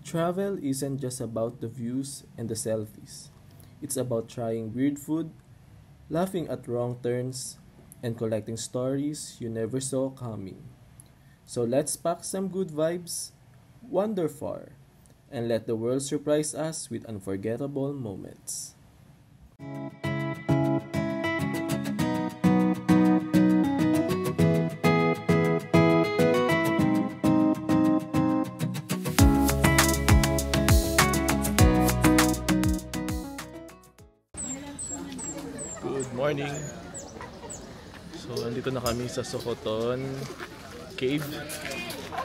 Travel isn't just about the views and the selfies. It's about trying weird food, laughing at wrong turns, and collecting stories you never saw coming. So let's pack some good vibes, wander far, and let the world surprise us with unforgettable moments. Good morning! So, andito na kami sa Sokoton Cave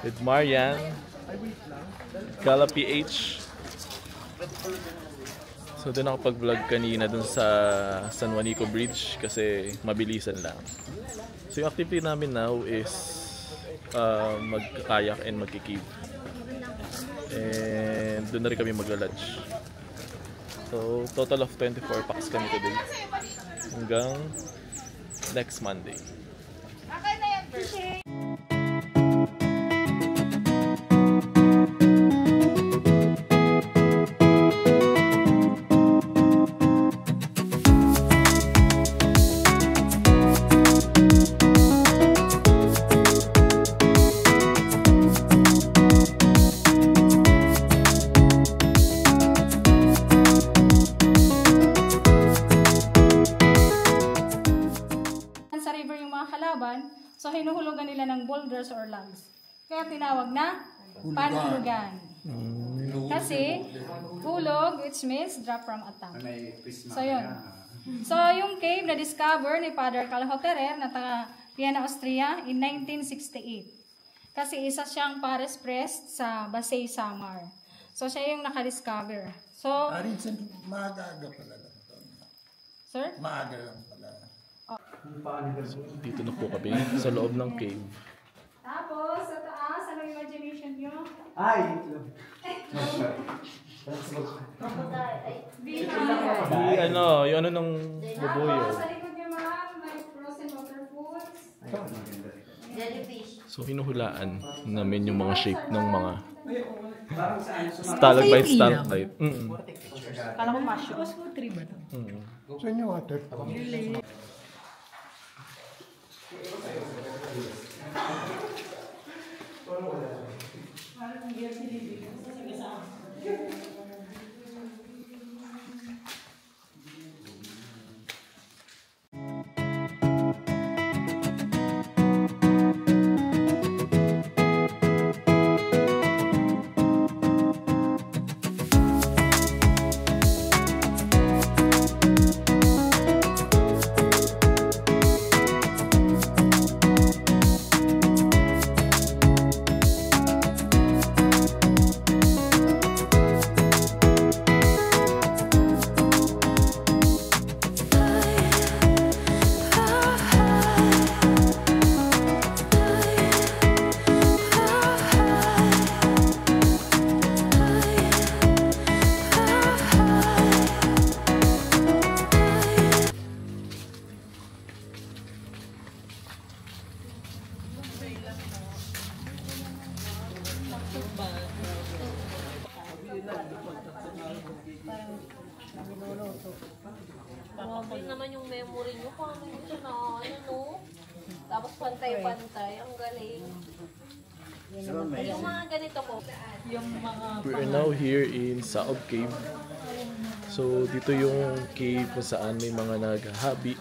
with Marian, Gala PH. So, doon ako pag-vlog kanina dun sa San Juanico Bridge kasi mabilisan lang. So, yung activity namin now is magkakayak and magkikave. And doon na rin kami magla-lunch. So, total of 24 packs kami today. Hanggang next Monday. So, hinuhulugan nila ng boulders or logs. Kaya tinawag na panhulugan. Kasi, hulog, which means drop from a top. So, yun. So, yung cave na discover ni Father Karl Hotterer na taga Vienna, Austria in 1968. Kasi isa siyang Paris Priest sa Basay Samar. So, siya yung nakadiscover. So, maaga pala lang. Sir? Maaga lang pala. So, dito na po kami sa loob ng cave. Tapos, sa taas, ano yung imagination nyo? Ay! Yung ano ng bubuyo. Tapos, sa likod nyo ma'am, may frozen water foods. Jellyfish. So, hinuhulaan namin yung mga shape ng mga stalagmite, stalactite. Kala ko mushroom. Cosmo tree ba ito? Sa inyo, water. Grabe naman yung memory nyo. Paano nyo siya na ano? Tapos pantay-pantay. Ang galing. Yung mga ganito po. We're now here in Saob Cave. So, dito yung cave kung saan may mga naghahabi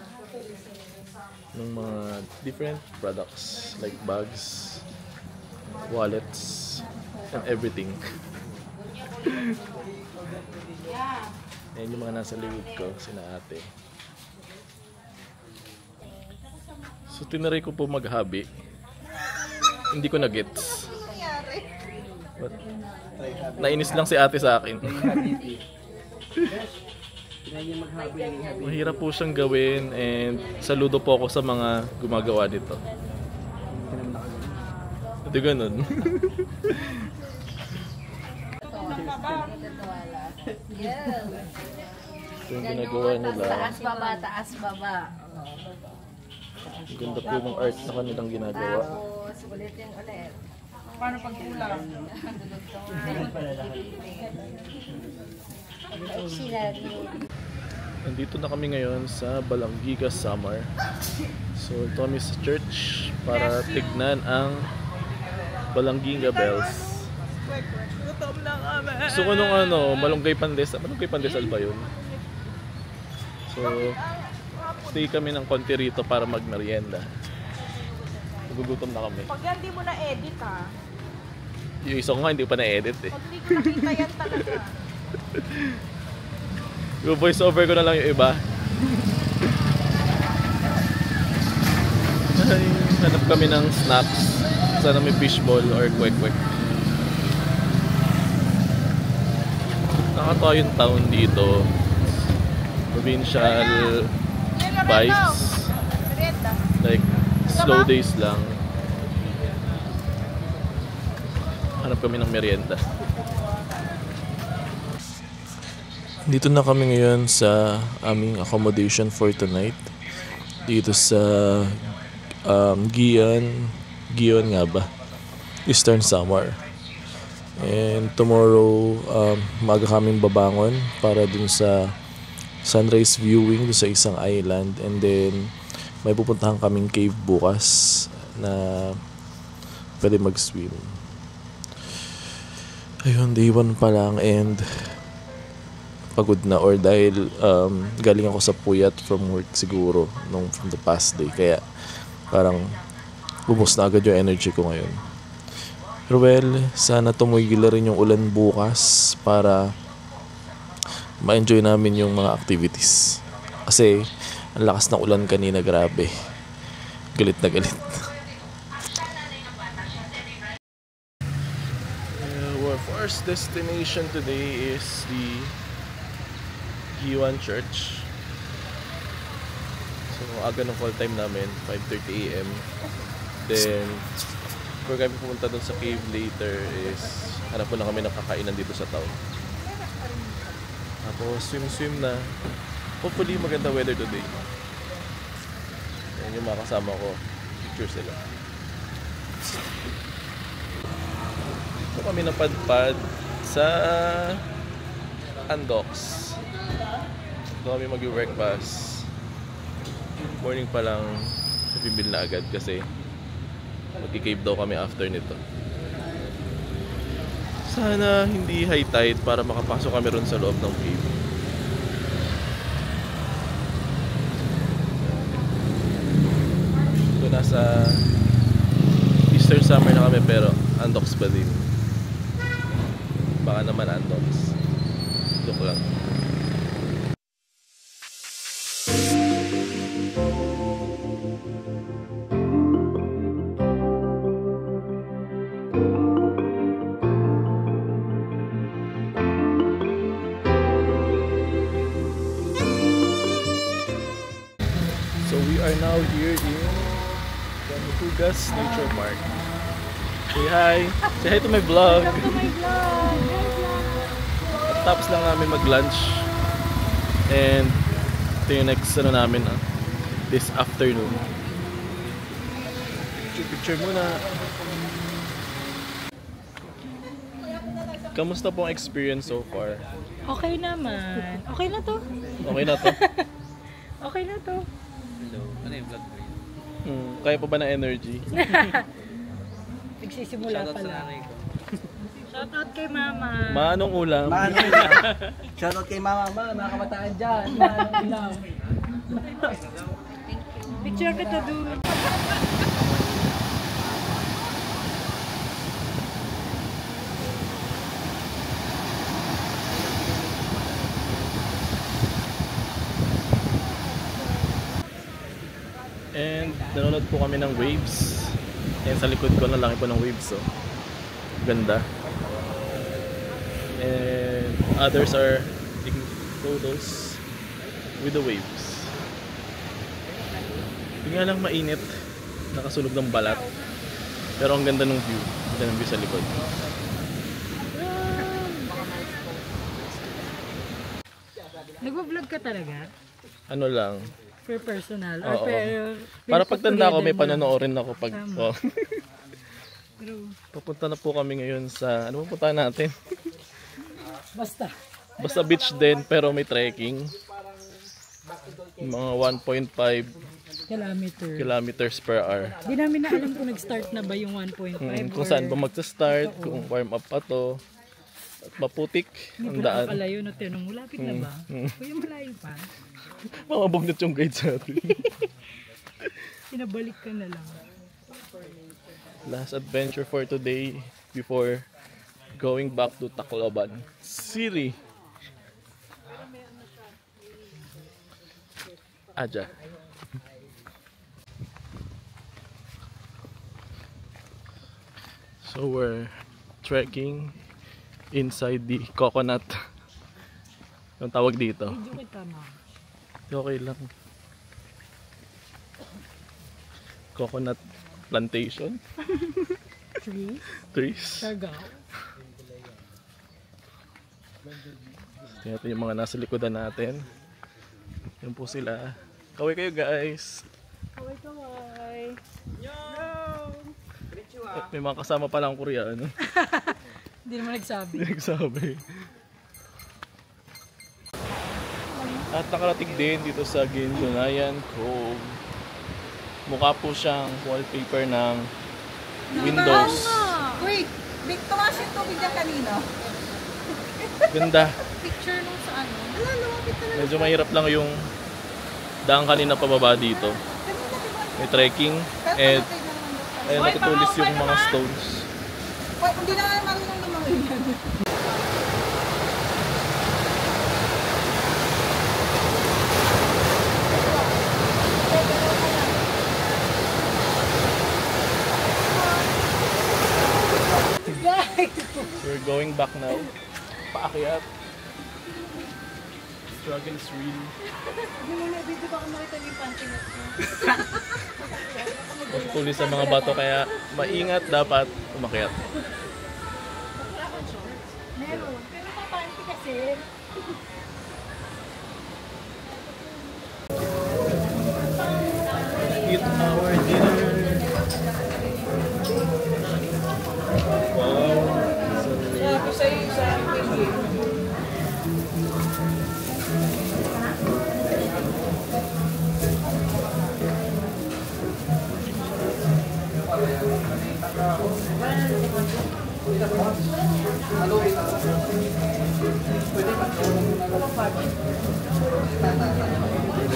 ng mga different products like bags, wallets, and everything. Ayan yung mga nasa likod ko, sina ate. So, tinaray ko po maghabi. Hindi ko na-gets. But, nainis lang si ate sa akin. Mahirap po siyang gawin and saludo po ako sa mga gumagawa nito. Hindi ganun. Ito yung ginagawa nila. Taas baba, taas baba. Ganda po ng art na kanilang ginagawa. Tapos, ulitin ulit. Paano pag ulam? Nandito na kami ngayon sa Balanggiga Samar. So ito kami sa church para tignan ang Balanggiga bells. Gusto ko nung Malunggay Pandesal. Malunggay Pandesal ba yun? So stay kami ng konti rito para magmerienda. Nagugutom na kami. Pag yan di mo na-edit ha. Yung isa ko nga hindi pa na-edit eh. Pag di ko nakita yan talaga. Yung voice over ko na lang yung iba. Ay, hanap kami ng snacks. Sana may fishball or kwek-kwek. Nakatawa yung town dito. Provincial vibes. Like, slow days lang. Hanap kami ng merienda. Dito na kami ngayon sa aming accommodation for tonight. Dito sa Gion nga ba? Eastern Samar. And tomorrow, maaga kaming babangon para dun sa sunrise viewing dun sa isang island. And then, may pupuntahan kaming cave bukas na pwede mag-swim. Ayun, day 1 pa lang and pagod na or dahil galing ako sa puyat from work siguro from the past day. Kaya parang bumos na agad yung energy ko ngayon. Pero well, sana tumigil rin yung ulan bukas para ma-enjoy namin yung mga activities. Kasi ang lakas ng ulan kanina, grabe. Galit na galit. Our first destination today is the Giwan Church. So, aga ng call time namin, 5:30 AM. Then, before kami pumunta dun sa cave later is hanap po na kami ng kakainan dito sa town. Tapos, swim na. Hopefully, maganda weather today. Yan yung mga kasama ko. Picture sila. Ito kami napadpad sa Andox. Ito kami mag-breakfast. Morning pa lang, nabibil na agad kasi mag-cave daw kami after nito. Sana hindi high tide para makapasok kami ron sa loob ng cave. So nasa Eastern Summer na kami pero Andox pa din. Baka naman Andox. Joke lang. So we are now here in Hugas Nature Park. Say hi! Say hi to my vlog! At tapos lang namin mag-lunch. And ito yung next namin this afternoon. Picture muna. Kamusta pong experience so far? Okay naman. Okay na to. Okay na to? Okay na to. Kaya pa ba na energy? Nagsisimula pa lang. Shoutout kay Mama. Maanong ulam? Shoutout kay Mama. Mga kabataan dyan. Maanong ulam. Picture kita doon. And nanonood po kami ng waves. And sa likod ko, lalaki po ng waves. So, ganda. And others are taking photos with the waves. Hindi nga lang mainit. Nakasunog ng balat. Pero ang ganda ng view. Ang ganda ng view sa likod. Nag-vlog ka talaga? Ano lang. For personal? Oo. Or pero Para pagtanda ko, may pinag-together mo lang? panonoorin ako pag... Tama. Oh. Papunta na po kami ngayon sa, ano pupuntahan natin? Basta. Basta beach din, pero may trekking. Mga 1.5 kilometers per hour. Di namin na alam kung nag-start na ba yung 1.5 Kung saan ba magsa-start, kung warm up pa to. At maputik ang daan. Nakakalayo na tinong mo, lapit na ba? Kuya, malayo pa. Mamabugnat yung guide sa atin. Pinabalik ka na lang. Last adventure for today before going back to Tacloban City. Aja. So we're trekking inside the coconut. Ang tawag dito. Medyo kita ma. Okay lang. Coconut plantation. Trees. Tagaw. Tingnan natin yung mga nasa likodan natin. Yan po sila. Kaway kayo guys. Kaway. May mga kasama palang Koreano. Hindi naman nagsabi. Hindi nagsabi. At nakarating din dito sa Gindonayan Cove. Mukha po siyang wallpaper ng Windows. Wait, Victor, kasi yung tubig niya kanina. Ganda. Picture nung sa ano. Wala, lumapit na lang. Medyo mahirap lang yung daan kanina pababa dito. May trekking and ayun, natutulis yung mga stones. Wait, hindi na nga marunong lumangin yan. We're going back now. Paakyat. Struggle is real. Tulis sa mga bato kaya maingat dapat umakyat. Meron. Pero papanti kasi. Eat our dinner. Wow. Sabi sa'yo sa akin.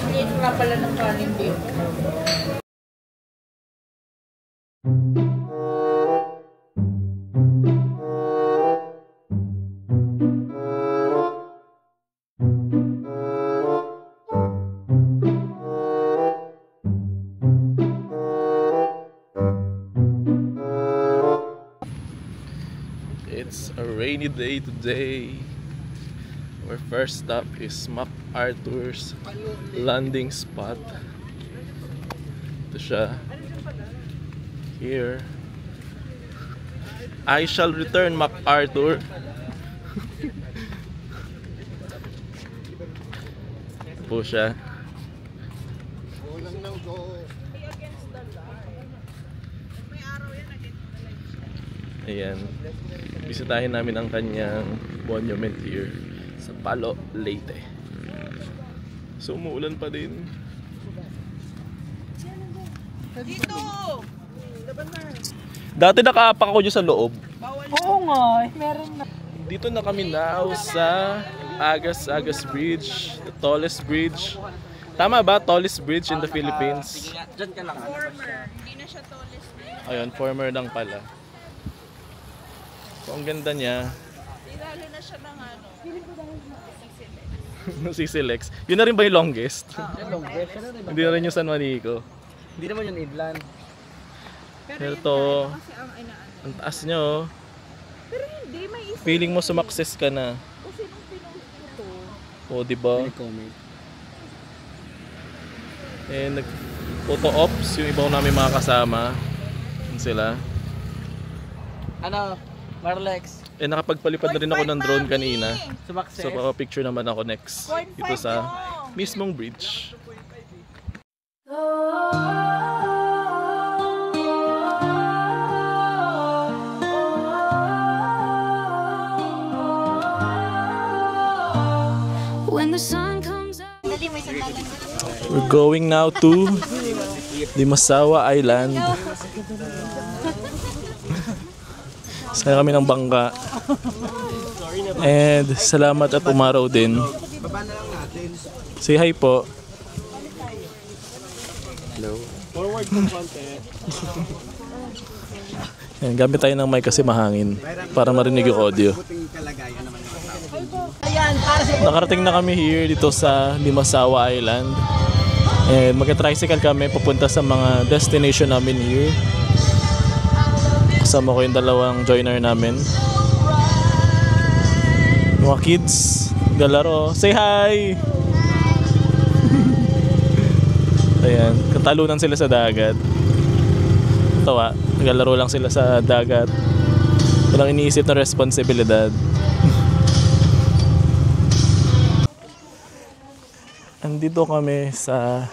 Hindi ko pala ng kanin dito. It's a rainy day today. Our first stop is MacArthur's landing spot. Ito siya. Here. I shall return MacArthur. Ito po siya. Ayan. Bisitahin namin ang kanyang monument here sa Palo, Leyte. So umuulan pa din. Dito! Dati nakaapak ako dyan sa loob. Oo nga. Meron na. Dito na kami now sa Agas Bridge, the tallest bridge. Tama ba? Tallest bridge in the Philippines. Diyan ka lang. Former. Hindi na siya tallest. Ayun, former lang pala. So ang ganda niya. Ilalo na siya ng ano. Sisilex. Yun na rin ba yung longest? Yung longest. Hindi na rin yung San Juanico. Hindi naman yung inland. Pero ito, Kasi ang inaano. ang taas niya oh. Pero hindi, may isa. Feeling mo sumakses ka na. Kasi nung pinost ko to, O, diba? Comment. Eh, nag-photo ops yung ibang namin mga kasama. Yun sila. Ano? Marlex. Eh, nakapagpalipad na rin ako ng drone kanina. Sumakses. So, picture naman ako next. Ito sa mismong bridge. when the sun comes up. We're going now to Limasawa Island. Sana kami ng bangka. And salamat at umaraw din. Say hi po. Hello. Forward po konti. Yan, gamit tayo ng mic kasi mahangin para marinig yung audio. Nakarating na kami here dito sa Limasawa Island. And magka-tricycle kami papunta sa mga destination namin here. Kasama ko yung dalawang joiner namin. Mga kids, galaro. Say hi! Ayan, katalunan sila sa dagat. Tawa, naglalaro lang sila sa dagat. Walang iniisip na responsibilidad. Andito kami sa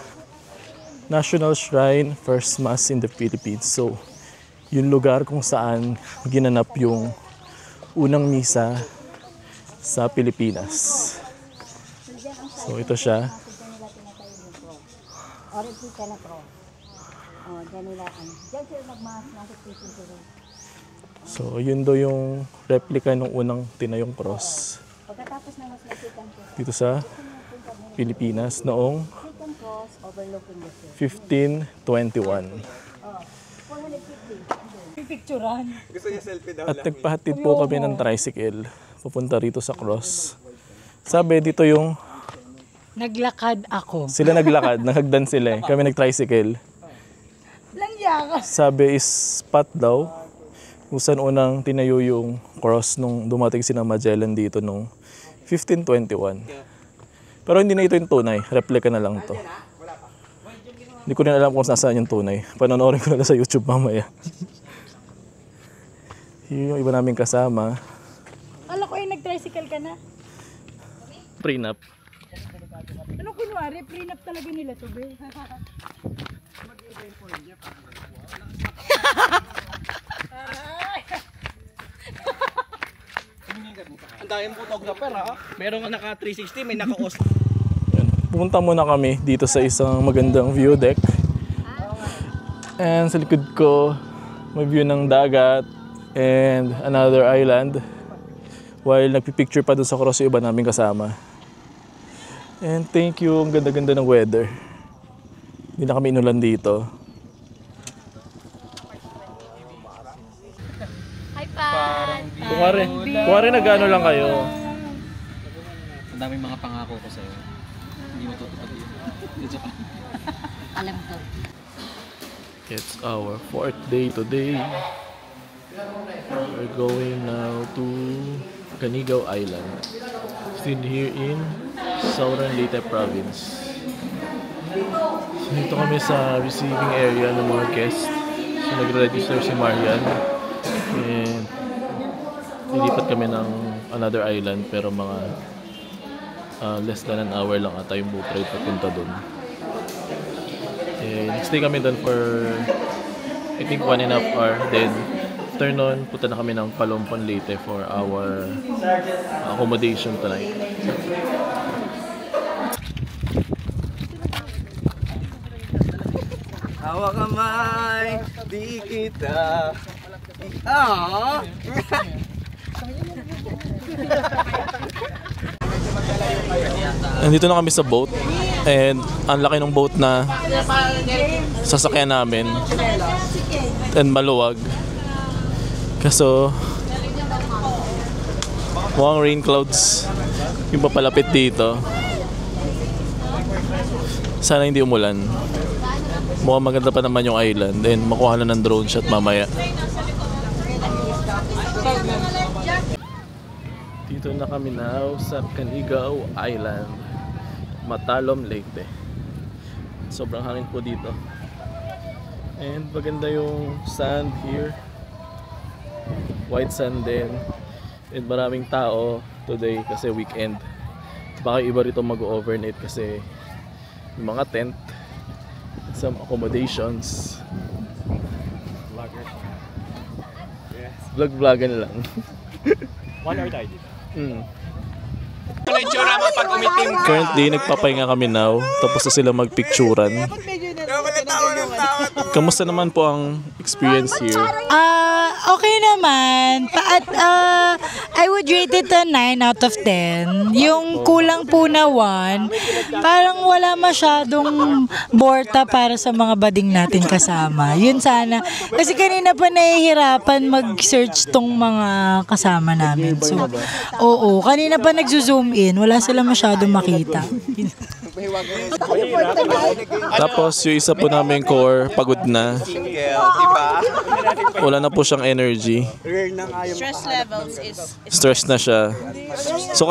National Shrine First Mass in the Philippines. So, yung lugar kung saan ginanap yung unang misa sa Pilipinas. So, ito siya. So, yun do yung replica ng unang tinayong cross dito sa Pilipinas noong 1521. At nagpahatid po kami ng tricycle papunta rito sa cross. Sabi dito yung Naglakad ako. sila naglakad, naghagdan sila eh. Kami nag-tricycle. Sabi is spot daw kung saan unang tinayo yung cross nung dumating sina Magellan dito nung 1521. Pero hindi na ito yung tunay. Replica na lang to. Hindi ko rin alam kung nasaan yung tunay. Panonoorin ko na lang sa YouTube mamaya. Yun yung iba namin kasama. Alam ko nag-tricycle ka na. Prenup. Ano kunwari, prenup talaga nila to, be? Ang daming photographer ha. Meron naka 360, may naka OS. Yan. Pumunta muna kami dito sa isang magandang view deck. And sa likod ko, may view ng dagat and another island. While nagpipicture pa doon sa cross yung iba namin kasama. And thank you, ang ganda-ganda ng weather. Hindi na kami inulan dito. Hi, Pat! Kung nag-ano lang kayo. Ang daming mga pangako ko sa'yo. Hindi matutupad yun. Alam ko. It's our 4th day today. We're going now to Canigao Island. Still here in Southern Leyte Province. So, dito kami sa receiving area ng mga guests. So, nag-register si Marian. And nilipat kami ng another island pero mga less than an hour lang ata yung boat ride papunta dun. And stay kami dun for I think 1.5 hour. Then after nun, punta na kami ng Palompon Leyte for our accommodation tonight. Hawak kamay, di kita. Nandito na kami sa boat and ang laki ng boat na sasakyan namin and maluwag. Kaso mukhang rain clouds yung papalapit dito. Sana hindi umulan. Mukhang maganda pa naman yung island and makuha na ng drone shot mamaya. Dito na kami now sa Canigao Island, Matalom Leyte. Sobrang hangin po dito. And maganda yung sand here. White sand din. And maraming tao today kasi weekend. Baka iba rito mag-overnight kasi yung mga tent, some accommodations. Vlog-vlogan lang. 1 hour tayo dito. Currently, nagpapahinga kami now. Tapos na sila magpicturan. Kamusta naman po ang experience here? Okay naman. I would rate it a 9 out of 10. Yung kulang po na 1, parang wala masyadong borta para sa mga bading natin kasama. Yun sana. Kasi kanina pa nahihirapan mag-search tong mga kasama namin. So, oo. Kanina pa nagzo-zoom in. Wala sila masyadong makita. Tapos yung isa po namin core, pagod na. Wala na po siyang energy. Stress levels is Stress na siya. So,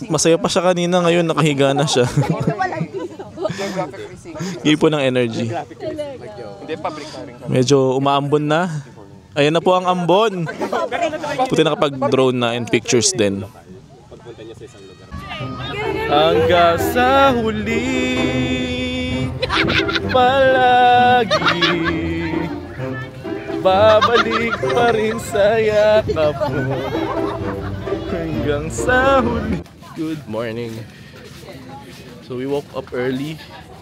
masaya pa siya kanina, ngayon nakahiga na siya. Hindi po ng energy. Medyo umaambon na. Ayan na po ang ambon. Puti nakapag-drone na and pictures din. Hanggang sa huli, palagi babalik pa rin sa yakap mo. Hanggang sa huli. Good morning. So we woke up early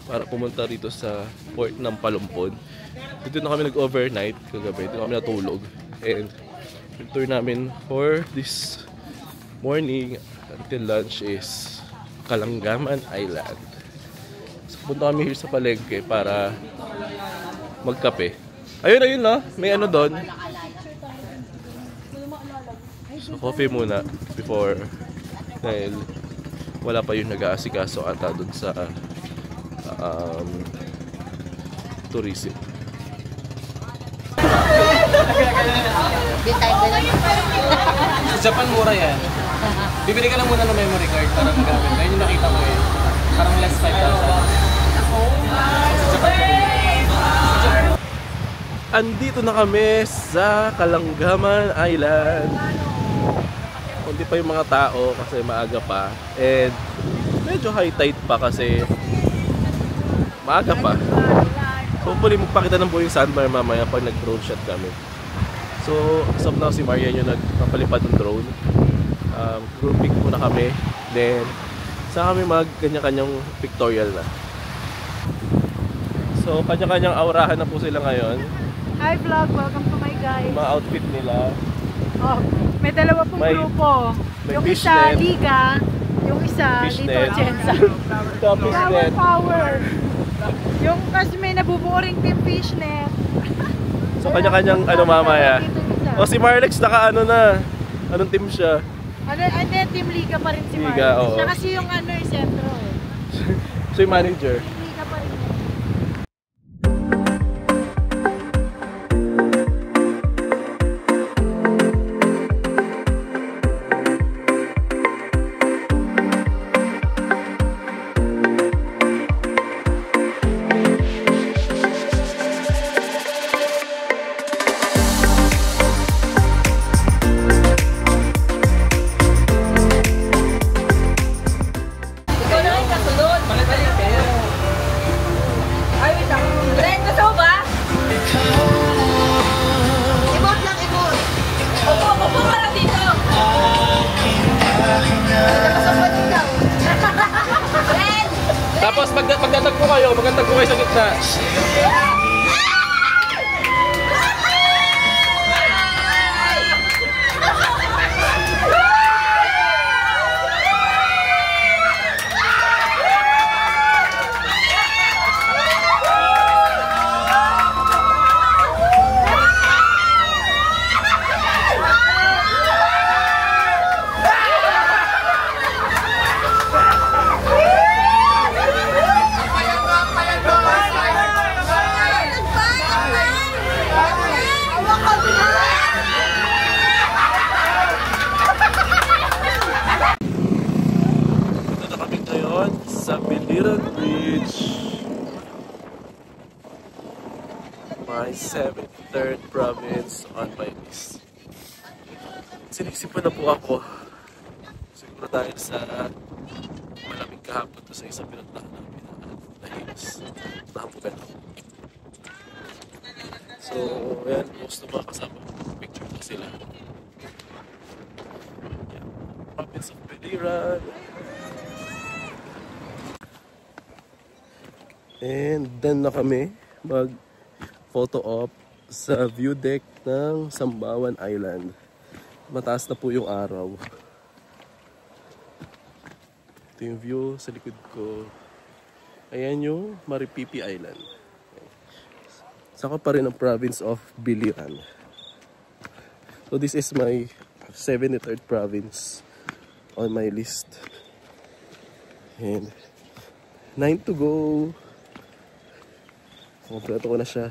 para pumunta rito sa port ng Palumpon. Dito na kami nag-overnight kagabi. Dito na kami natulog. And yung tour namin for this morning until lunch is Calanggaman Island. So punta kami here sa palengke para magkape. Ayun no, may ano doon. So coffee muna before, dahil wala pa yung nag-aasikaso ata doon sa tourism. Sa Japan mura yan. Bibili ka lang muna ng memory card para magamit. Ngayon yung nakita mo eh. Parang less 5,000. Andito na kami sa Calanggaman Island. Kundi pa yung mga tao kasi maaga pa. And medyo high tide pa kasi maaga pa. So hopefully magpakita ng buong sandbar mamaya pag nag-drone shot kami. So as of now si Marian yung nagpapalipad ng drone. Grouping muna kami. Then saan kami mag kanya-kanyang pictorial na. So kanya-kanyang aurahan na po sila ngayon. Hi vlog, welcome to my guys. Mga outfit nila. Oh, may dalawa pong grupo. may Yung isa fishnet. Liga, yung isa Fishnet. Lito Chenza. Tapos Power power. Yung kasi may nabubuo ring team fishnet. so kanya-kanyang ano mamaya. O si Marlex naka ano na. Anong team siya? Ano, team Liga pa rin si Mark. Liga, oo. Siya kasi yung ano yung sentro eh. So yung manager. Liga pa rin. Tapos magtatagpo kayo sa gitna. Sa Biliran Bridge, my 73rd province on my list. Sinisipan na po ako. Siguro dahil sa malamig kahapon to sa isang pinuntahan namin na hills. Nahampugan ako. So, yan. Most of mga kasama. Picture ko sila. Yeah. Province of Biliran. Biliran. And done na kami mag photo op sa view deck ng Sambawan Island. Mataas na po yung araw. Ito yung view sa likod ko. Ayan yung Maripipi Island. Saka pa rin ang province of Biliran. So this is my 73rd province on my list. And 9 to go. Kompleto ko na siya.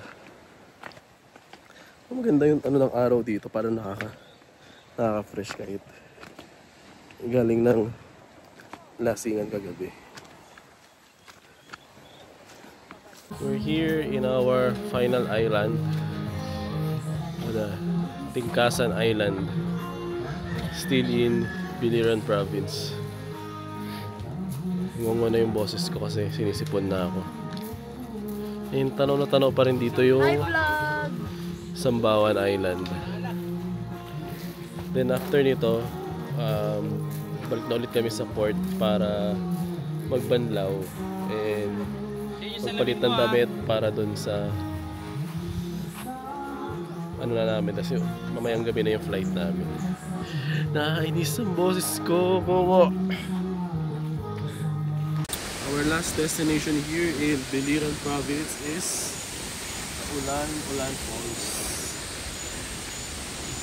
Maganda yung ano ng araw dito, para nakaka-fresh kahit galing ng lasingan kagabi. We're here in our final island, the Tingkasan Island, still in Biliran province. Ngungo na yung boses ko kasi sinisipon na ako. And tanaw na tanaw pa rin dito yung Sambawan Island. Then after nito, balik na ulit kami sa port para magbanlaw and magpalit ng damit para dun sa ano na namin. Kasi mamayang gabi na yung flight namin. Nakainis ang boses ko. Our last destination here in Biliran province is Ulan Falls.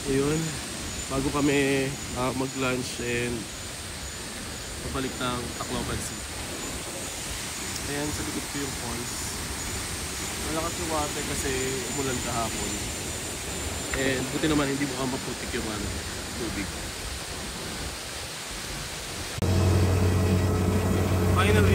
Ayun, bago kami mag-lunch and pabalik ng Tacloban City. Ayan, sa likod ko yung falls. Malakas yung water kasi umulan kahapon. And buti naman hindi mo maputik yung tubig. Finally,